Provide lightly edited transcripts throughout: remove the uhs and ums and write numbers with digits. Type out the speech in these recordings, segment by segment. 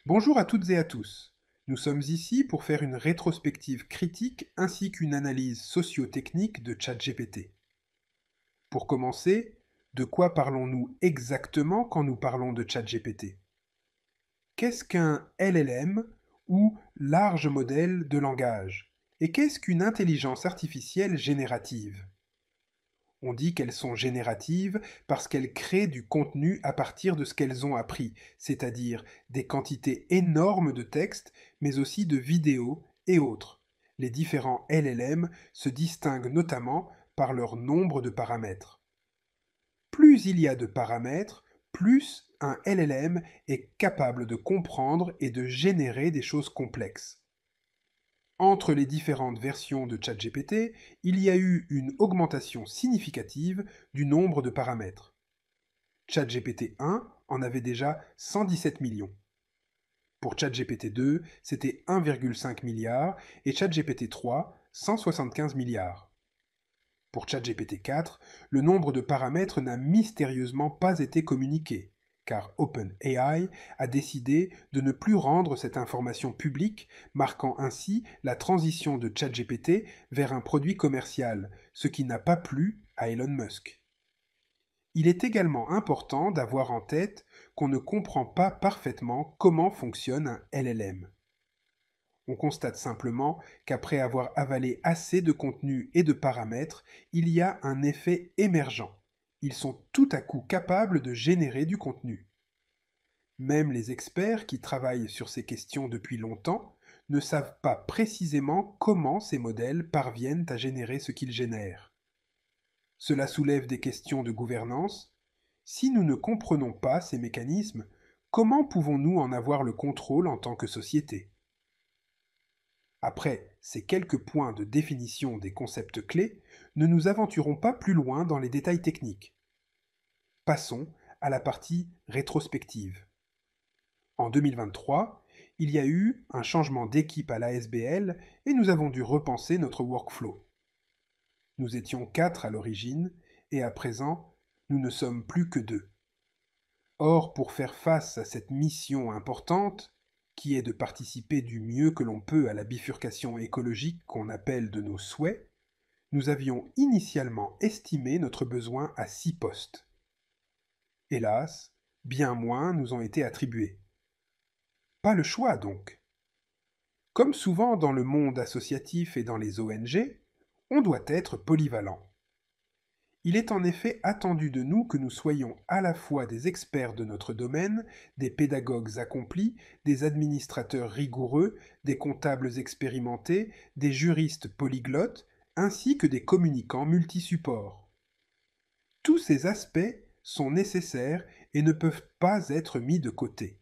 Bonjour à toutes et à tous. Nous sommes ici pour faire une rétrospective critique ainsi qu'une analyse socio-technique de ChatGPT. Pour commencer, de quoi parlons-nous exactement quand nous parlons de ChatGPT? Qu'est-ce qu'un LLM ou large modèle de langage? Et qu'est-ce qu'une intelligence artificielle générative? On dit qu'elles sont génératives parce qu'elles créent du contenu à partir de ce qu'elles ont appris, c'est-à-dire des quantités énormes de textes, mais aussi de vidéos et autres. Les différents LLM se distinguent notamment par leur nombre de paramètres. Plus il y a de paramètres, plus un LLM est capable de comprendre et de générer des choses complexes. Entre les différentes versions de ChatGPT, il y a eu une augmentation significative du nombre de paramètres. ChatGPT 1 en avait déjà 117 millions. Pour ChatGPT 2, c'était 1,5 milliard et ChatGPT 3, 175 milliards. Pour ChatGPT 4, le nombre de paramètres n'a mystérieusement pas été communiqué, car OpenAI a décidé de ne plus rendre cette information publique, marquant ainsi la transition de ChatGPT vers un produit commercial, ce qui n'a pas plu à Elon Musk. Il est également important d'avoir en tête qu'on ne comprend pas parfaitement comment fonctionne un LLM. On constate simplement qu'après avoir avalé assez de contenu et de paramètres, il y a un effet émergent. Ils sont tout à coup capables de générer du contenu. Même les experts qui travaillent sur ces questions depuis longtemps ne savent pas précisément comment ces modèles parviennent à générer ce qu'ils génèrent. Cela soulève des questions de gouvernance. Si nous ne comprenons pas ces mécanismes, comment pouvons-nous en avoir le contrôle en tant que société? Après ces quelques points de définition des concepts clés, ne nous aventurons pas plus loin dans les détails techniques. Passons à la partie rétrospective. En 2023, il y a eu un changement d'équipe à l'ASBL et nous avons dû repenser notre workflow. Nous étions 4 à l'origine et à présent, nous ne sommes plus que 2. Or, pour faire face à cette mission importante, qui est de participer du mieux que l'on peut à la bifurcation écologique qu'on appelle de nos souhaits, nous avions initialement estimé notre besoin à 6 postes. Hélas, bien moins nous ont été attribués. Pas le choix donc. Comme souvent dans le monde associatif et dans les ONG, on doit être polyvalent. Il est en effet attendu de nous que nous soyons à la fois des experts de notre domaine, des pédagogues accomplis, des administrateurs rigoureux, des comptables expérimentés, des juristes polyglottes, ainsi que des communicants multisupports. Tous ces aspects sont nécessaires et ne peuvent pas être mis de côté.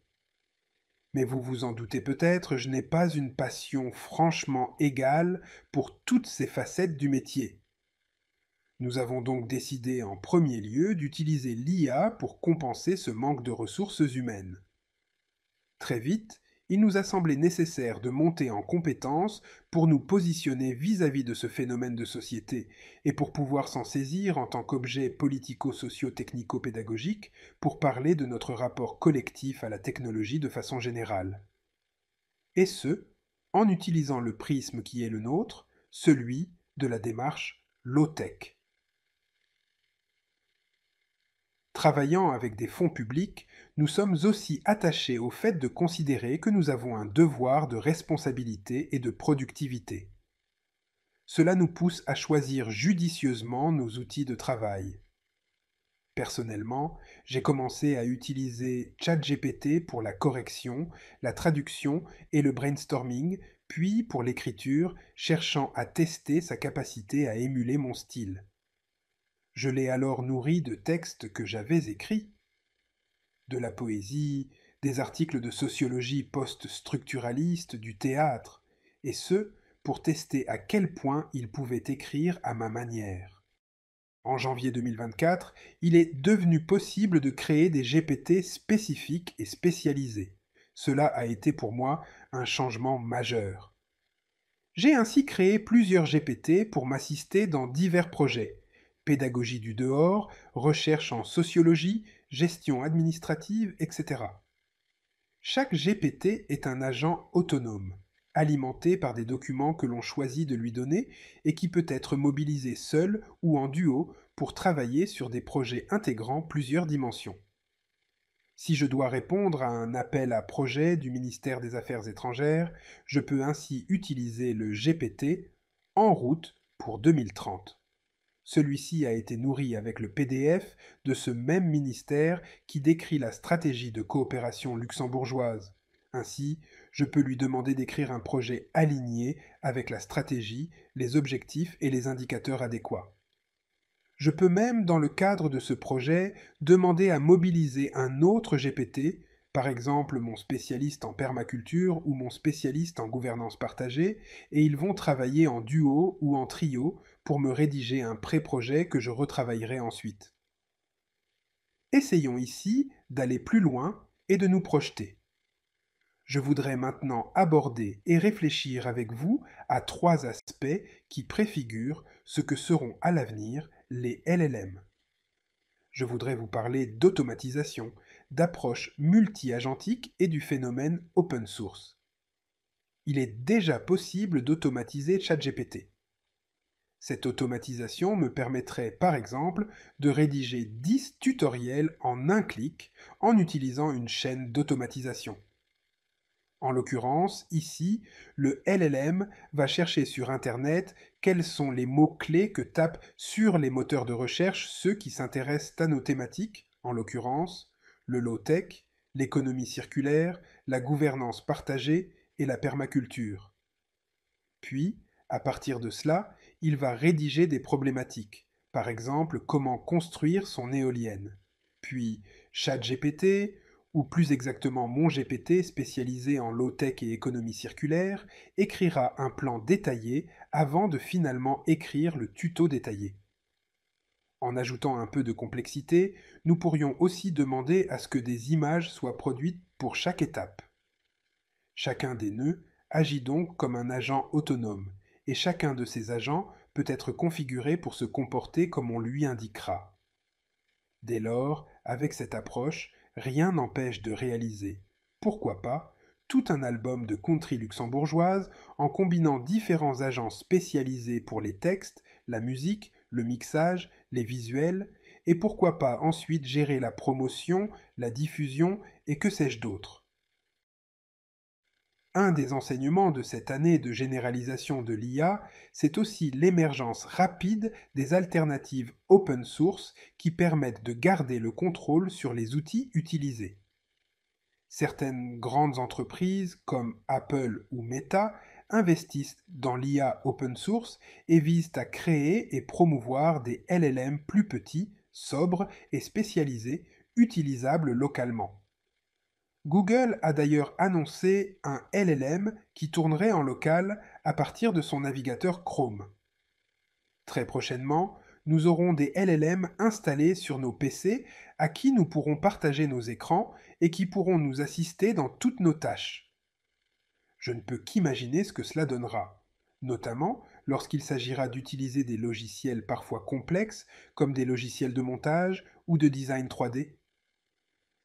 Mais vous vous en doutez peut-être, je n'ai pas une passion franchement égale pour toutes ces facettes du métier. Nous avons donc décidé en premier lieu d'utiliser l'IA pour compenser ce manque de ressources humaines. Très vite, il nous a semblé nécessaire de monter en compétences pour nous positionner vis-à-vis de ce phénomène de société et pour pouvoir s'en saisir en tant qu'objet politico-socio-technico-pédagogique pour parler de notre rapport collectif à la technologie de façon générale. Et ce, en utilisant le prisme qui est le nôtre, celui de la démarche low-tech. Travaillant avec des fonds publics, nous sommes aussi attachés au fait de considérer que nous avons un devoir de responsabilité et de productivité. Cela nous pousse à choisir judicieusement nos outils de travail. Personnellement, j'ai commencé à utiliser ChatGPT pour la correction, la traduction et le brainstorming, puis pour l'écriture, cherchant à tester sa capacité à émuler mon style. Je l'ai alors nourri de textes que j'avais écrits, de la poésie, des articles de sociologie post-structuraliste, du théâtre, et ce, pour tester à quel point il pouvait écrire à ma manière. En janvier 2024, il est devenu possible de créer des GPT spécifiques et spécialisés. Cela a été pour moi un changement majeur. J'ai ainsi créé plusieurs GPT pour m'assister dans divers projets: pédagogie du dehors, recherche en sociologie, gestion administrative, etc. Chaque GPT est un agent autonome, alimenté par des documents que l'on choisit de lui donner et qui peut être mobilisé seul ou en duo pour travailler sur des projets intégrant plusieurs dimensions. Si je dois répondre à un appel à projet du ministère des Affaires étrangères, je peux ainsi utiliser le GPT en route pour 2030. Celui-ci a été nourri avec le PDF de ce même ministère qui décrit la stratégie de coopération luxembourgeoise. Ainsi, je peux lui demander d'écrire un projet aligné avec la stratégie, les objectifs et les indicateurs adéquats. Je peux même, dans le cadre de ce projet, demander à mobiliser un autre GPT, par exemple mon spécialiste en permaculture ou mon spécialiste en gouvernance partagée, et ils vont travailler en duo ou en trio pour me rédiger un pré-projet que je retravaillerai ensuite. Essayons ici d'aller plus loin et de nous projeter. Je voudrais maintenant aborder et réfléchir avec vous à 3 aspects qui préfigurent ce que seront à l'avenir les LLM. Je voudrais vous parler d'automatisation, d'approche multi-agentique et du phénomène open source. Il est déjà possible d'automatiser ChatGPT. Cette automatisation me permettrait par exemple de rédiger 10 tutoriels en un clic en utilisant une chaîne d'automatisation. En l'occurrence, ici, le LLM va chercher sur Internet quels sont les mots-clés que tapent sur les moteurs de recherche ceux qui s'intéressent à nos thématiques, en l'occurrence, le low-tech, l'économie circulaire, la gouvernance partagée et la permaculture. Puis, à partir de cela, il va rédiger des problématiques, par exemple comment construire son éolienne. Puis, ChatGPT, ou plus exactement mon GPT spécialisé en low-tech et économie circulaire, écrira un plan détaillé avant de finalement écrire le tuto détaillé. En ajoutant un peu de complexité, nous pourrions aussi demander à ce que des images soient produites pour chaque étape. Chacun des nœuds agit donc comme un agent autonome, et chacun de ces agents peut être configuré pour se comporter comme on lui indiquera. Dès lors, avec cette approche, rien n'empêche de réaliser, pourquoi pas, tout un album de country luxembourgeoise en combinant différents agents spécialisés pour les textes, la musique, le mixage, les visuels, et pourquoi pas ensuite gérer la promotion, la diffusion et que sais-je d'autre. Un des enseignements de cette année de généralisation de l'IA, c'est aussi l'émergence rapide des alternatives open source qui permettent de garder le contrôle sur les outils utilisés. Certaines grandes entreprises comme Apple ou Meta investissent dans l'IA open source et visent à créer et promouvoir des LLM plus petits, sobres et spécialisés, utilisables localement. Google a d'ailleurs annoncé un LLM qui tournerait en local à partir de son navigateur Chrome. Très prochainement, nous aurons des LLM installés sur nos PC à qui nous pourrons partager nos écrans et qui pourront nous assister dans toutes nos tâches. Je ne peux qu'imaginer ce que cela donnera, notamment lorsqu'il s'agira d'utiliser des logiciels parfois complexes comme des logiciels de montage ou de design 3D.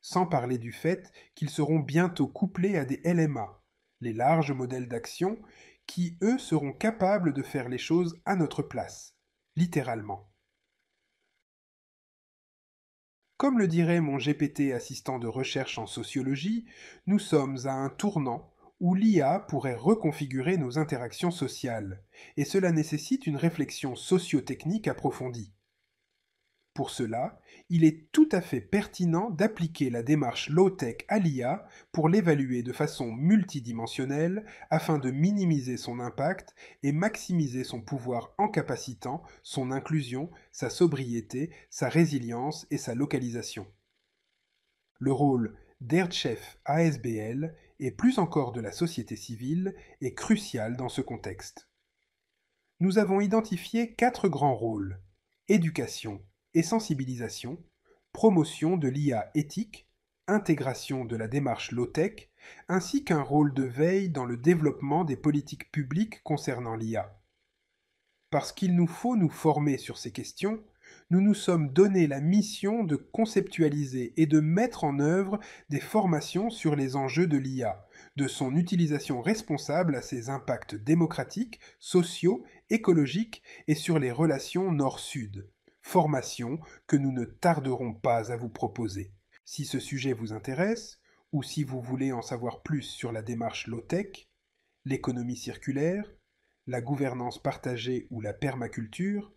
Sans parler du fait qu'ils seront bientôt couplés à des LMA, les larges modèles d'action, qui, eux, seront capables de faire les choses à notre place, littéralement. Comme le dirait mon GPT assistant de recherche en sociologie, nous sommes à un tournant où l'IA pourrait reconfigurer nos interactions sociales, et cela nécessite une réflexion socio-technique approfondie. Pour cela, il est tout à fait pertinent d'appliquer la démarche low-tech à l'IA pour l'évaluer de façon multidimensionnelle afin de minimiser son impact et maximiser son pouvoir en capacitant, son inclusion, sa sobriété, sa résilience et sa localisation. Le rôle d'ERDChef ASBL et plus encore de la société civile est crucial dans ce contexte. Nous avons identifié 4 grands rôles: éducation et sensibilisation, promotion de l'IA éthique, intégration de la démarche low-tech, ainsi qu'un rôle de veille dans le développement des politiques publiques concernant l'IA. Parce qu'il nous faut nous former sur ces questions, nous nous sommes donné la mission de conceptualiser et de mettre en œuvre des formations sur les enjeux de l'IA, de son utilisation responsable à ses impacts démocratiques, sociaux, écologiques et sur les relations nord-sud. Formations que nous ne tarderons pas à vous proposer. Si ce sujet vous intéresse, ou si vous voulez en savoir plus sur la démarche low-tech, l'économie circulaire, la gouvernance partagée ou la permaculture,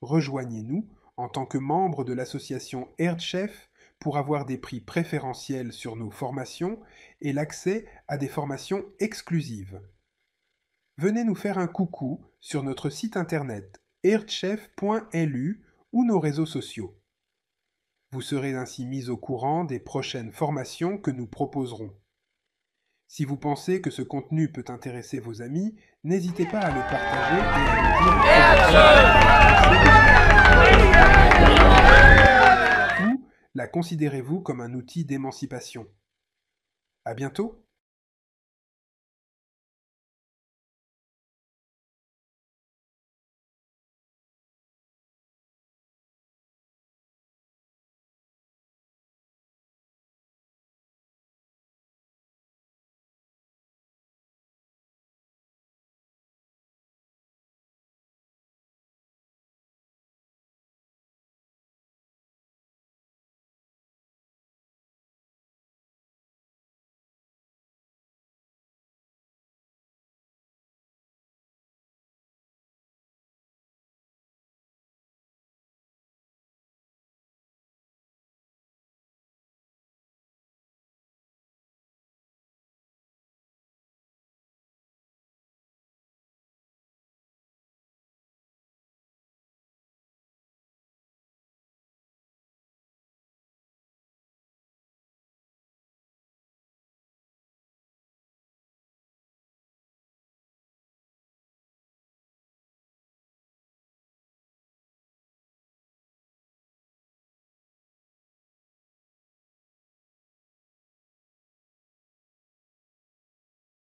rejoignez-nous en tant que membre de l'association EarthChef pour avoir des prix préférentiels sur nos formations et l'accès à des formations exclusives. Venez nous faire un coucou sur notre site internet earthchef.lu ou nos réseaux sociaux. Vous serez ainsi mis au courant des prochaines formations que nous proposerons. Si vous pensez que ce contenu peut intéresser vos amis, n'hésitez pas à le partager et à nous dire ou la considérez-vous comme un outil d'émancipation. À bientôt!